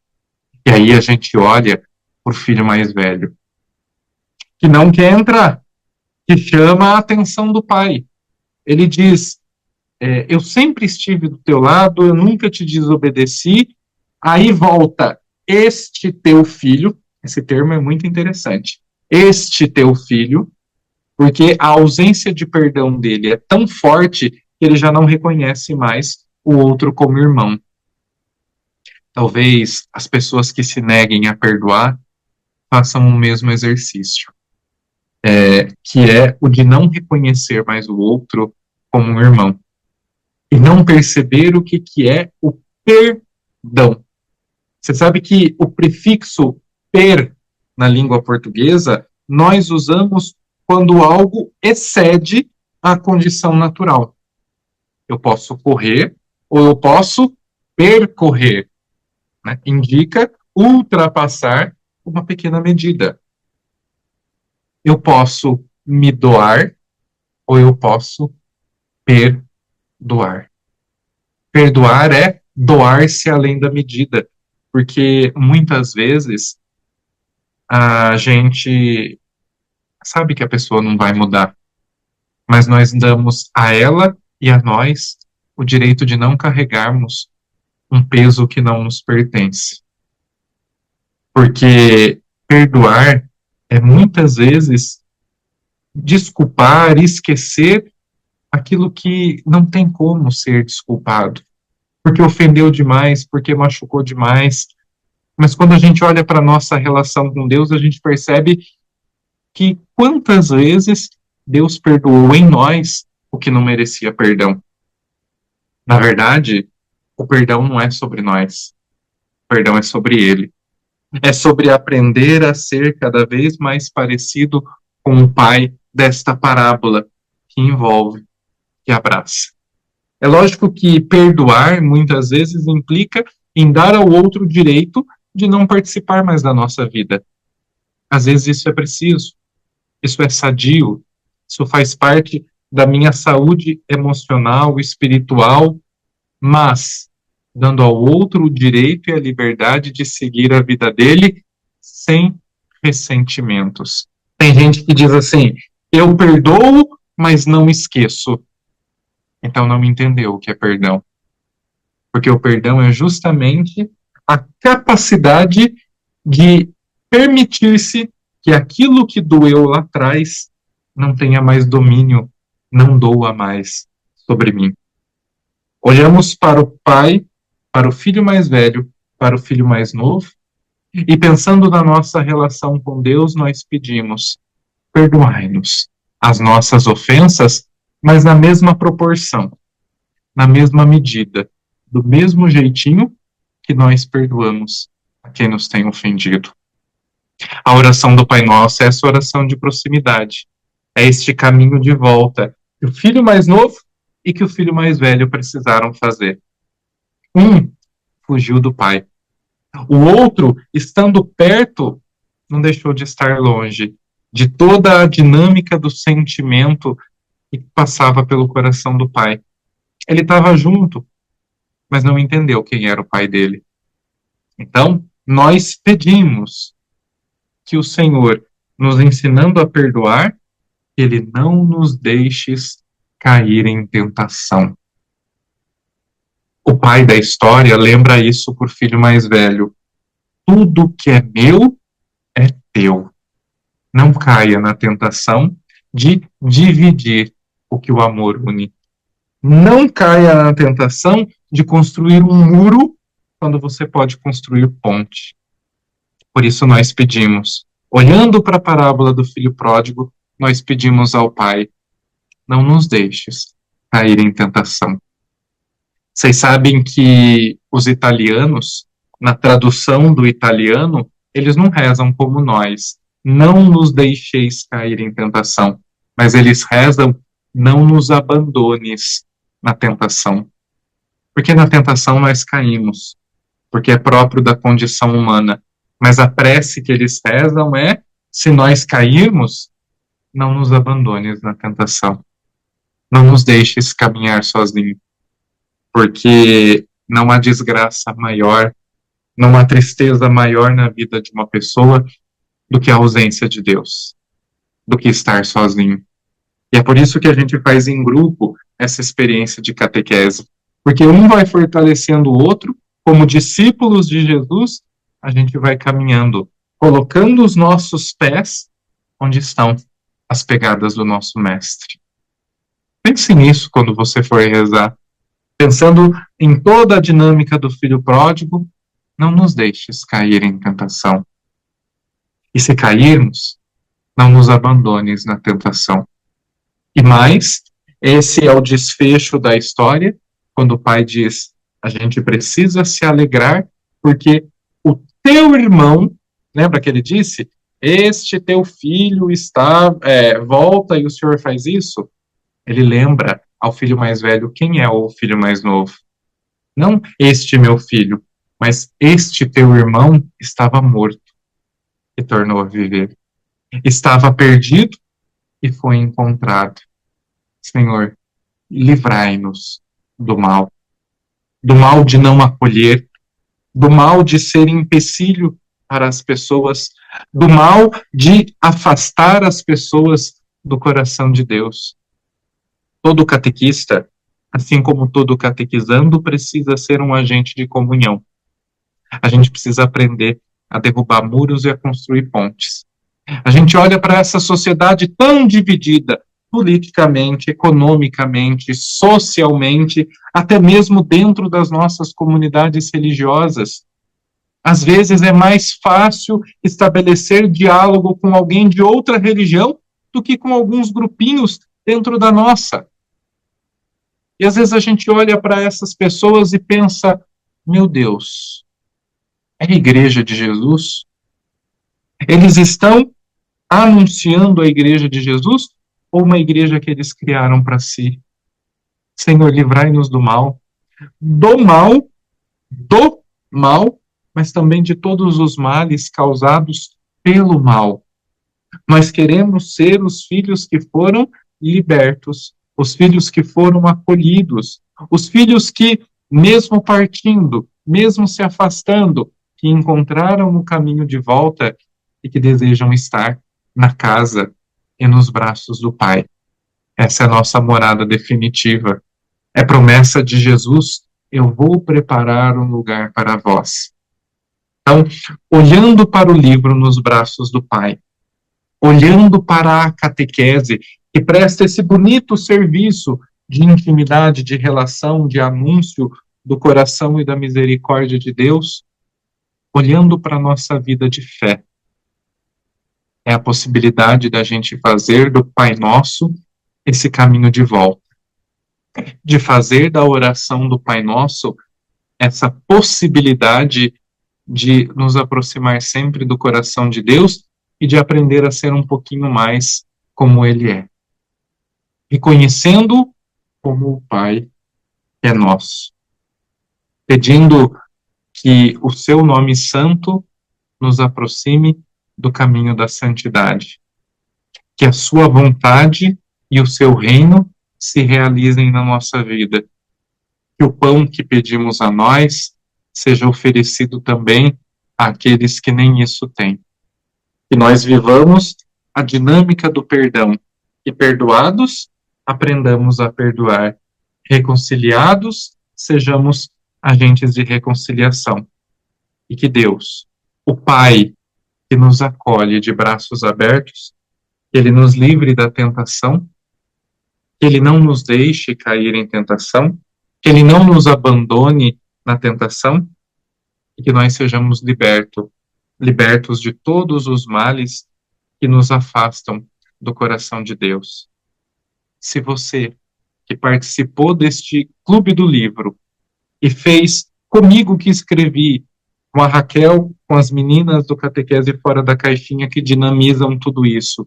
E aí a gente olha para o filho mais velho, que não quer entrar, que chama a atenção do pai. Ele diz, eu sempre estive do teu lado, eu nunca te desobedeci, Aí volta este teu filho, esse termo é muito interessante, este teu filho, porque a ausência de perdão dele é tão forte que ele já não reconhece mais o outro como irmão. Talvez as pessoas que se neguem a perdoar façam o mesmo exercício, que é o de não reconhecer mais o outro como um irmão e não perceber o que é o perdão. Você sabe que o prefixo per na língua portuguesa nós usamos quando algo excede a condição natural. Eu posso correr ou eu posso percorrer, né? Indica ultrapassar uma pequena medida. Eu posso me doar ou eu posso perdoar. Perdoar é doar-se além da medida, porque muitas vezes a gente sabe que a pessoa não vai mudar, mas nós damos a ela e a nós o direito de não carregarmos um peso que não nos pertence. Porque perdoar é muitas vezes desculpar, esquecer aquilo que não tem como ser desculpado. Porque ofendeu demais, porque machucou demais. Mas quando a gente olha para a nossa relação com Deus, a gente percebe que quantas vezes Deus perdoou em nós o que não merecia perdão. Na verdade, o perdão não é sobre nós. O perdão é sobre Ele. É sobre aprender a ser cada vez mais parecido com o Pai desta parábola que envolve, que abraça. É lógico que perdoar muitas vezes implica em dar ao outro o direito de não participar mais da nossa vida. Às vezes isso é preciso, isso é sadio, isso faz parte da minha saúde emocional, espiritual, mas dando ao outro o direito e a liberdade de seguir a vida dele sem ressentimentos. Tem gente que diz assim, eu perdoo, mas não esqueço. Então não entendeu o que é perdão. Porque o perdão é justamente a capacidade de permitir-se que aquilo que doeu lá atrás não tenha mais domínio, não doa mais sobre mim. Olhamos para o pai, para o filho mais velho, para o filho mais novo, e pensando na nossa relação com Deus, nós pedimos, perdoai-nos as nossas ofensas, mas na mesma proporção, na mesma medida, do mesmo jeitinho que nós perdoamos a quem nos tem ofendido. A oração do Pai Nosso é essa oração de proximidade, é este caminho de volta que o filho mais novo e que o filho mais velho precisaram fazer. Um fugiu do pai. O outro, estando perto, não deixou de estar longe de toda a dinâmica do sentimento que passava pelo coração do pai. Ele estava junto, mas não entendeu quem era o pai dele. Então, nós pedimos que o Senhor, nos ensinando a perdoar, Ele não nos deixe cair em tentação. O pai da história lembra isso por filho mais velho. Tudo que é meu é teu. Não caia na tentação de dividir o que o amor une. Não caia na tentação de construir um muro quando você pode construir ponte. Por isso nós pedimos, olhando para a parábola do filho pródigo, nós pedimos ao Pai, não nos deixes cair em tentação. Vocês sabem que os italianos, na tradução do italiano, eles não rezam como nós, não nos deixeis cair em tentação, mas eles rezam, não nos abandones na tentação. Porque na tentação nós caímos, porque é próprio da condição humana. Mas a prece que eles rezam é, se nós cairmos, não nos abandones na tentação. Não nos deixes caminhar sozinho. Porque não há desgraça maior, não há tristeza maior na vida de uma pessoa do que a ausência de Deus, do que estar sozinho. E é por isso que a gente faz em grupo essa experiência de catequese. Porque um vai fortalecendo o outro como discípulos de Jesus, a gente vai caminhando, colocando os nossos pés onde estão as pegadas do nosso Mestre. Pense nisso quando você for rezar. Pensando em toda a dinâmica do filho pródigo, não nos deixes cair em tentação. E se cairmos, não nos abandones na tentação. E mais, esse é o desfecho da história, quando o pai diz, a gente precisa se alegrar, porque o teu irmão, lembra que ele disse, este teu filho volta e o senhor faz isso? Ele lembra ao filho mais velho quem é o filho mais novo. Não este meu filho, mas este teu irmão estava morto e tornou a viver. Estava perdido e foi encontrado. Senhor, livrai-nos do mal de não acolher, do mal de ser empecilho para as pessoas, do mal de afastar as pessoas do coração de Deus. Todo catequista, assim como todo catequizando, precisa ser um agente de comunhão. A gente precisa aprender a derrubar muros e a construir pontes. A gente olha para essa sociedade tão dividida, politicamente, economicamente, socialmente, até mesmo dentro das nossas comunidades religiosas. Às vezes é mais fácil estabelecer diálogo com alguém de outra religião do que com alguns grupinhos dentro da nossa. E às vezes a gente olha para essas pessoas e pensa, meu Deus, é a igreja de Jesus? Eles estão anunciando a igreja de Jesus ou uma igreja que eles criaram para si? Senhor, livrai-nos do mal, mas também de todos os males causados pelo mal. Nós queremos ser os filhos que foram libertos, os filhos que foram acolhidos, os filhos que, mesmo partindo, mesmo se afastando, que encontraram o caminho de volta e que desejam estar na casa e nos braços do Pai. Essa é a nossa morada definitiva. É promessa de Jesus, eu vou preparar um lugar para vós. Então, olhando para o livro nos braços do Pai, olhando para a catequese, que presta esse bonito serviço de intimidade, de relação, de anúncio do coração e da misericórdia de Deus, olhando para a nossa vida de fé. É a possibilidade da gente fazer do Pai Nosso esse caminho de volta. De fazer da oração do Pai Nosso essa possibilidade de nos aproximar sempre do coração de Deus e de aprender a ser um pouquinho mais como Ele é. Reconhecendo como o Pai é nosso. Pedindo que o seu nome santo nos aproxime do caminho da santidade. Que a sua vontade e o seu reino se realizem na nossa vida. Que o pão que pedimos a nós seja oferecido também àqueles que nem isso têm. Que nós vivamos a dinâmica do perdão. E perdoados, aprendamos a perdoar. Reconciliados, sejamos agentes de reconciliação. E que Deus, o Pai, que nos acolhe de braços abertos, que Ele nos livre da tentação, que Ele não nos deixe cair em tentação, que Ele não nos abandone na tentação, e que nós sejamos libertos de todos os males que nos afastam do coração de Deus. Se você, que participou deste Clube do Livro, e fez comigo que escrevi, com a Raquel, com as meninas do Catequese Fora da Caixinha que dinamizam tudo isso.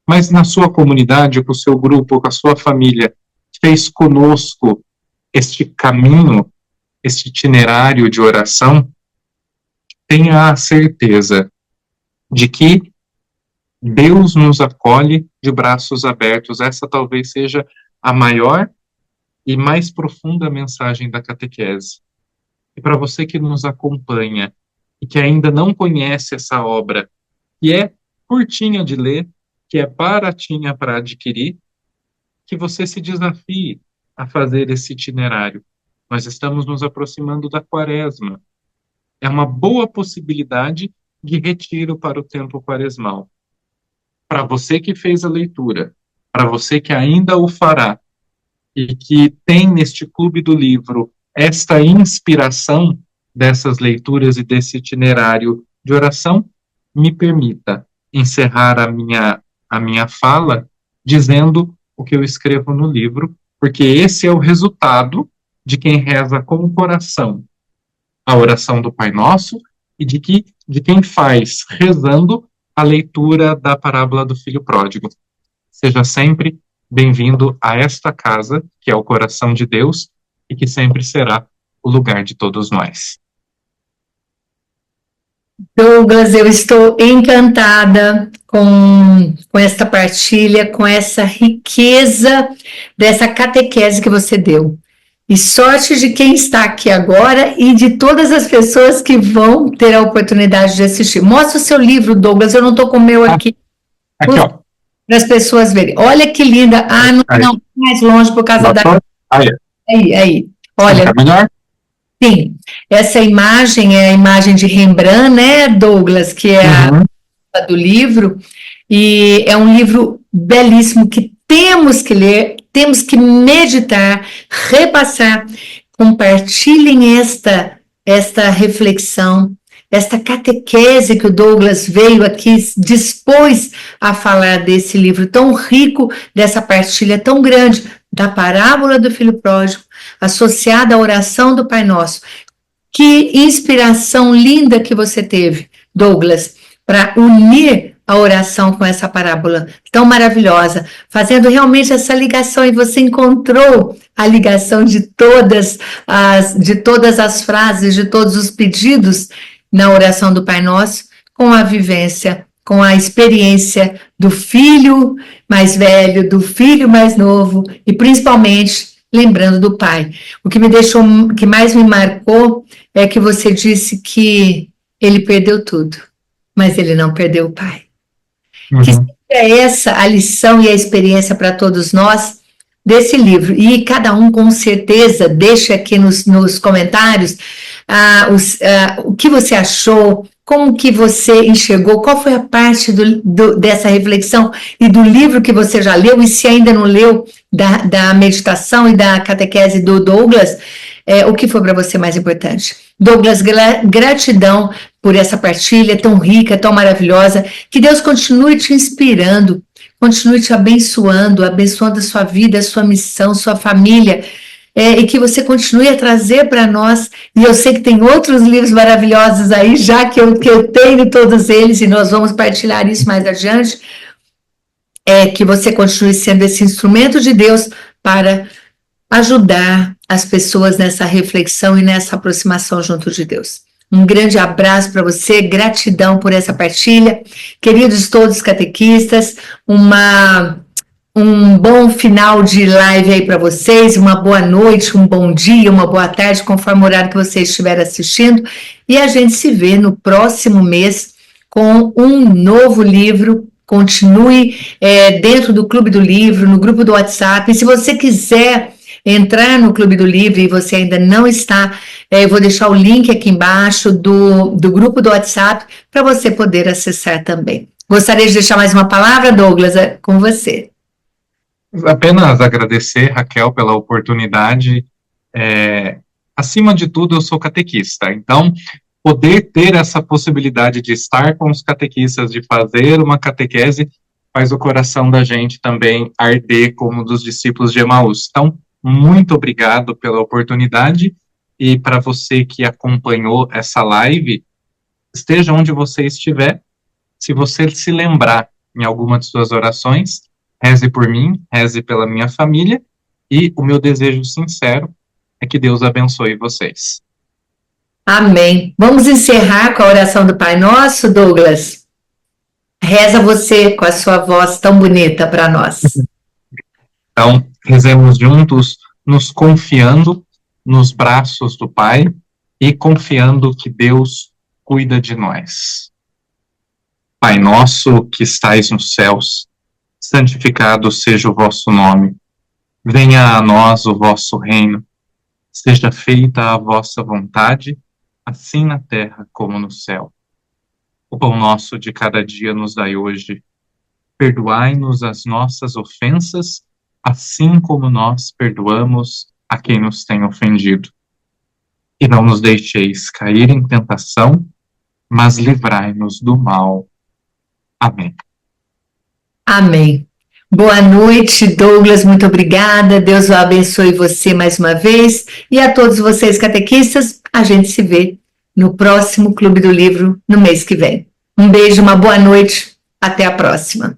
Mas na sua comunidade, com o seu grupo, com a sua família, fez conosco este caminho, este itinerário de oração, tenha a certeza de que Deus nos acolhe de braços abertos. Essa talvez seja a maior e mais profunda mensagem da catequese. E para você que nos acompanha e que ainda não conhece essa obra, que é curtinha de ler, que é baratinha para adquirir, que você se desafie a fazer esse itinerário. nós estamos nos aproximando da Quaresma. É uma boa possibilidade de retiro para o tempo quaresmal. Para você que fez a leitura, para você que ainda o fará, e que tem neste Clube do Livro esta inspiração dessas leituras e desse itinerário de oração, me permita encerrar a minha fala dizendo o que eu escrevo no livro, porque esse é o resultado de quem reza com o coração a oração do Pai Nosso e de quem faz rezando a leitura da parábola do Filho Pródigo. Seja sempre bem-vindo a esta casa, que é o coração de Deus e que sempre será o lugar de todos nós. Douglas, eu estou encantada com esta partilha, com essa riqueza dessa catequese que você deu. E sorte de quem está aqui agora e de todas as pessoas que vão ter a oportunidade de assistir. Mostra o seu livro, Douglas, eu não estou com o meu aqui. Aqui, ó. Para as pessoas verem. Olha que linda. Ah, não, mais longe por causa da... Aí. Olha. Tá melhor? Sim, essa imagem é a imagem de Rembrandt, né, Douglas, que é a do livro, e é um livro belíssimo que temos que ler, temos que meditar, repassar, compartilhem esta reflexão, esta catequese que o Douglas veio aqui, dispôs a falar desse livro tão rico, dessa partilha tão grande, da parábola do Filho Pródigo, associada à oração do Pai Nosso. Que inspiração linda que você teve, Douglas, para unir a oração com essa parábola tão maravilhosa, fazendo realmente essa ligação, e você encontrou a ligação de todas as frases, de todos os pedidos na oração do Pai Nosso, com a vivência, com a experiência do filho mais velho, do filho mais novo, e principalmente lembrando do pai. O que mais me marcou é que você disse que ele perdeu tudo, mas ele não perdeu o pai. Que seja essa a lição e a experiência para todos nós desse livro. E cada um, com certeza, deixa aqui nos comentários o que você achou, como que você enxergou, qual foi a parte dessa reflexão e do livro que você já leu, e se ainda não leu, da meditação e da catequese do Douglas, o que foi para você mais importante? Douglas, gratidão por essa partilha tão rica, tão maravilhosa, que Deus continue te inspirando, continue te abençoando a sua vida, a sua missão, sua família, e que você continue a trazer para nós, e eu sei que tem outros livros maravilhosos aí, já que eu tenho todos eles, e nós vamos partilhar isso mais adiante, que você continue sendo esse instrumento de Deus para ajudar as pessoas nessa reflexão e nessa aproximação junto de Deus. Um grande abraço para você, gratidão por essa partilha, queridos todos catequistas, um bom final de live aí para vocês, uma boa noite, um bom dia, uma boa tarde, conforme o horário que você estiver assistindo, e a gente se vê no próximo mês com um novo livro. Continue dentro do Clube do Livro, no grupo do WhatsApp, e se você quiser entrar no Clube do Livro e você ainda não está, eu vou deixar o link aqui embaixo do grupo do WhatsApp para você poder acessar também. Gostaria de deixar mais uma palavra, Douglas, com você. Apenas agradecer, Raquel, pela oportunidade. Acima de tudo, eu sou catequista, então poder ter essa possibilidade de estar com os catequistas, de fazer uma catequese, faz o coração da gente também arder como dos discípulos de Emaús. Então, muito obrigado pela oportunidade, e para você que acompanhou essa live, esteja onde você estiver, se você se lembrar em alguma de suas orações, reze por mim, reze pela minha família, e o meu desejo sincero é que Deus abençoe vocês. Amém. Vamos encerrar com a oração do Pai Nosso, Douglas? Reza você com a sua voz tão bonita para nós. Então, rezemos juntos, nos confiando nos braços do Pai e confiando que Deus cuida de nós. Pai nosso que estais nos céus, santificado seja o vosso nome. Venha a nós o vosso reino. Seja feita a vossa vontade, assim na terra como no céu. O pão nosso de cada dia nos dai hoje. Perdoai-nos as nossas ofensas, assim como nós perdoamos a quem nos tem ofendido. E não nos deixeis cair em tentação, mas livrai-nos do mal. Amém. Amém. Boa noite, Douglas, muito obrigada. Deus o abençoe você mais uma vez. E a todos vocês catequistas, a gente se vê no próximo Clube do Livro no mês que vem. Um beijo, uma boa noite, até a próxima.